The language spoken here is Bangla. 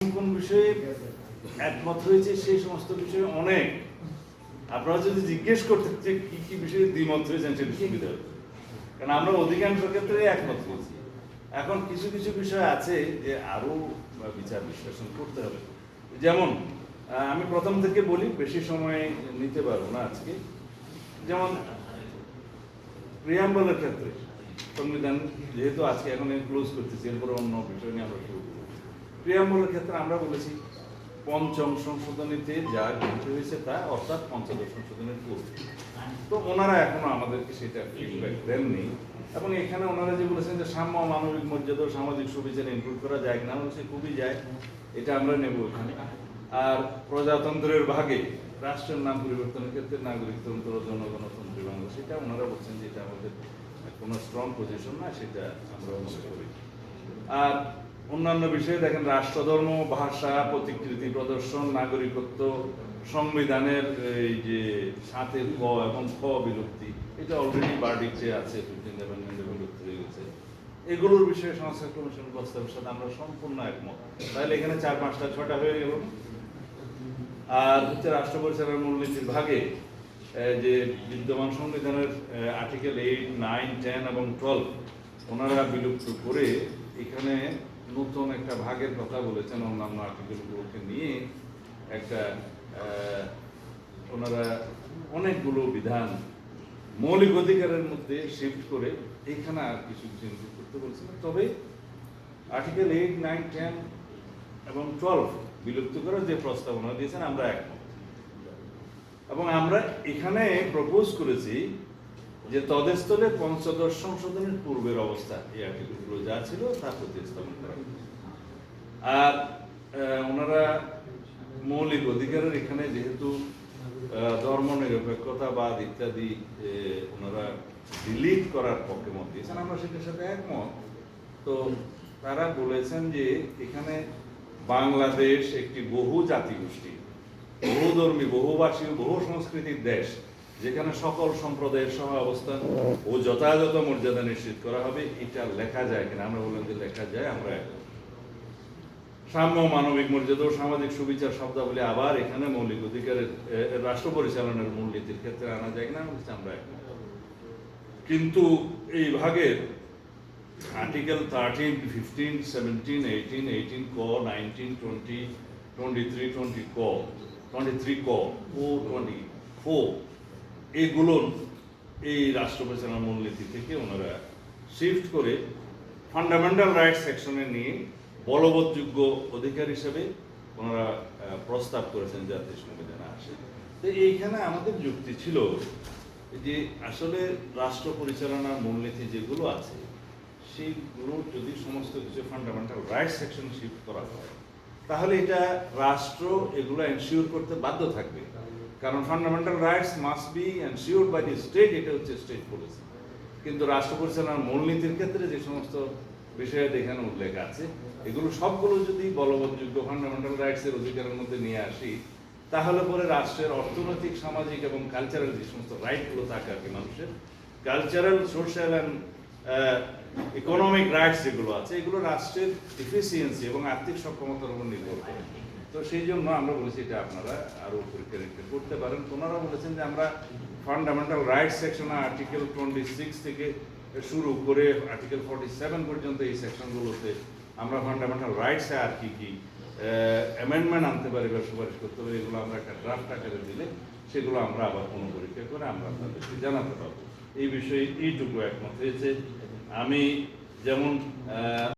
কোন বিষয়ে একমত হয়েছে সেই সমস্ত বিষয়ে অনেক আপনারা যদি জিজ্ঞেস করতে যে কি কি বিষয়ে দ্বিমত হয়েছেন সেটা সুবিধা হতো, কারণ আমরা অধিকাংশ ক্ষেত্রে একমত হয়েছি। এখন কিছু কিছু বিষয় আছে যে আরো বিচার বিশ্লেষণ করতে হবে। যেমন আমি প্রথম থেকে বলি, বেশি সময় নিতে পারবো না আজকে। যেমন প্রিয়াম্বলের ক্ষেত্রে সংবিধান যেহেতু আজকে এখন ক্লোজ করতেছি, এরপরে অন্য বিষয় নিয়ে আমরা শুরু করবো। প্রিয়াম্বলের ক্ষেত্রে আমরা বলেছি পঞ্চম সংশোধনীতে যা গৃহীত হয়েছে তা, অর্থাৎ পঞ্চদশ সংশোধনের পূর্বে। তো ওনারা এখনো আমাদেরকে সেটা ফিডব্যাক দেননি, এবং এখানে ওনারা যে বলেছেন যে সাম্য, মানবিক মর্যাদা, সামাজিক সুবিচারে ইনক্লুড করা যায় কিনা, সে খুবই যায়, এটা আমরা নেব এখানে। আর প্রজাতন্ত্রের ভাগে রাষ্ট্রের নাম পরিবর্তনের ক্ষেত্রে নাগরিকতন্ত্র, জনগণতন্ত্রী বাংলা, সেটা ওনারা বলছেন যে এটা আমাদের কোনো স্ট্রং পজিশন না, সেটা আমরা মনে করি। আর অন্যান্য বিষয়ে দেখেন, রাষ্ট্রধর্ম, ভাষা, প্রতিকৃতি প্রদর্শন, নাগরিকত্ব, সংবিধানের এই যে 7 ক এবং খ বিলুপ্তি, এটা অলরেডি বার্ডিক্টে আছে, 15 অ্যামেন্ডমেন্টে বিলুপ্ত হয়ে গেছে। এগুলোর বিষয়ে সংস্কার কমিশন প্রস্তাবের সাথে আমরা সম্পূর্ণ একমত। তাহলে এখানে 4, 5টা 6টা হয়ে গেল। আর হচ্ছে রাষ্ট্র পরিচালনার মূলনীতির ভাগে যে বিদ্যমান সংবিধানের আর্টিকেল 8, 9, 10 এবং 12 ওনারা বিলুপ্ত করে এখানে নতুন একটা ভাগের কথা বলেছেন। অন্যান্য আর্টিকেলগুলোকে নিয়ে একটা ওনারা অনেকগুলো বিধান মৌলিক অধিকারের মধ্যে শিফট করে এইখানে আর কিছু কিছু ইনক্লুড করতে বলছিলেন। তবে আর্টিকেল 8, 9, 10 এবং 12 বিলুপ্ত করার যে প্রস্তাবনা দিয়েছেন আমরা একমত। এবং আমরা এখানে প্রপোজ করেছি যে তদস্থলে পঞ্চদশ সংশোধনের পূর্বের অবস্থা, এই আর্টিকেলগুলো যা ছিল তা প্রতিস্থাপন করা। আর ওনারা মৌলিক অধিকারের এখানে যেহেতু ধর্মনিরপেক্ষতাবাদ ইত্যাদি ওনারা ডিলিট করার পক্ষে মত দিয়েছেন, আমরা সেটার সাথে একমত। তো তারা বলেছেন যে এখানে বাংলাদেশ একটি বহু জাতিগোষ্ঠী, বহুধর্মী, বহুভাষী, বহু সংস্কৃতির দেশ, যেখানে সকল সম্প্রদায়ের সহ অবস্থান ও যথাযথ মর্যাদা নিশ্চিত করা হবে। এটা লেখা যায় কিনা, আমরা বললাম যে লেখা যায়, আমরা সাম্য, মানবিক মর্যাদা ও সামাজিক সুবিচার শব্দাবলী আবার এখানে মৌলিক অধিকারের রাষ্ট্র পরিচালনার মূলনীতির ক্ষেত্রে আনা যায় কিনা, আমরা কিন্তু এই ভাগের আর্টিকেল 13, 15, 17, 18, 18 ক, 19, 20, 23, 20 ক, 23 ক ও 24 এগুলোর এই রাষ্ট্র পরিচালনার মূলনীতি থেকে ওনারা শিফট করে ফান্ডামেন্টাল রাইটস সেকশনে নিয়ে বলবৎযোগ্য অধিকার হিসেবে ওনারা প্রস্তাব করেছেন জাতীয় সংবিধানে আসে। তো এইখানে আমাদের যুক্তি ছিল যে আসলে রাষ্ট্র পরিচালনার মূলনীতি যেগুলো আছে সেইগুলো যদি সমস্ত কিছু ফান্ডামেন্টাল রাইটস সেকশনে শিফট করা হয়, তাহলে এটা রাষ্ট্র এগুলো এনশিওর করতে বাধ্য থাকবে, কারণ fundamental rights must be ensured by the state, এটা হচ্ছে স্টেট পলিসি। কিন্তু রাষ্ট্র পরিচালনার মূলনীতির ক্ষেত্রে যে সমস্ত বিষয়ে এখানে উল্লেখ আছে, এগুলো সবগুলো যদি বলবৎযোগ্য ফান্ডামেন্টাল রাইটসের অধিকারের মধ্যে নিয়ে আসি, তাহলে পরে রাষ্ট্রের অর্থনৈতিক, সামাজিক এবং কালচারাল যে সমস্ত রাইটগুলো থাকে আর কি, মানুষের cultural, social and economic rights যেগুলো আছে, এগুলো রাষ্ট্রের এফিসিয়েন্সি এবং আর্থিক সক্ষমতার উপর নির্ভর করে। তো সেই জন্য আমরা বলেছি এটা আপনারা আরো পরীক্ষা নিরীক্ষা করতে পারেন। ওনারা বলেছেন যে আমরা ফান্ডামেন্টাল রাইটস সেকশনে আর্টিকেল 26 থেকে শুরু করে আর্টিকেল 47 পর্যন্ত এই সেকশনগুলোতে আমরা ফান্ডামেন্টাল রাইটসে আর কি কি অ্যামেন্ডমেন্ট আনতে পারি বা সুপারিশ করতে পারি, এগুলো আমরা একটা ড্রাফট আকারে দিলে সেগুলো আমরা আবার পুনঃপরীক্ষা করে আমরা আপনাদেরকে জানাতে পারবো। এই বিষয়ে এইটুকু একমত হয়েছে। আমি যেমন